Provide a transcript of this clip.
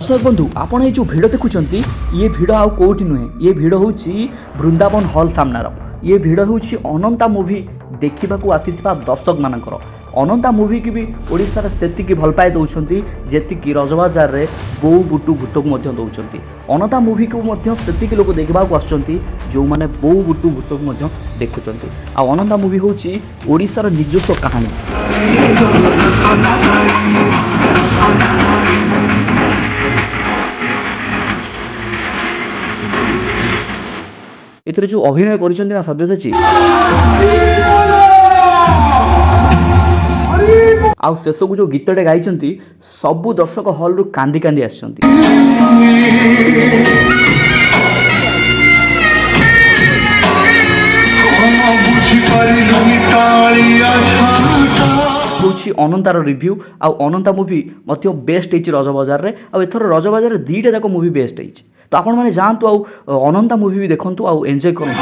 दर्शक बंधु आपण ये जो भिड देखुंत ये भिड आउ कौटी नुहे ये भिड हूँ बृंदावन हल सामनार ये भिड हूँ अनंता मुवी देखा आसीथिबा दर्शक मानकर अनंता मुवी की भी ओडिशार सेतिकी भल पाए दौरान जी रजबाजार रे बोऊ बुटू भूत को दौरान अनंता मुवी को सेतिकी लोक देखा जो मैंने बोऊ बुटू भूत को देखुं आ अनंता मुवी हूँ ओडिशार निजस्व कहानी एथरे जो अभिनय करिसेंती ना सब्यसाची आउ शेष को जो गीतटे गाई सबू दर्शक हल रु कांदी कांदी आसछंती। अनंतार रिव्यू आउ अनंता मुवी मध्य बेस्ट होती रज बजार रे आ एथर रज बजार दीटा जाक मुवी बेस्ट होती तो आपण मैंने जातु आउ अनंता मुवी भी देखु आउ एंजॉय करूँ।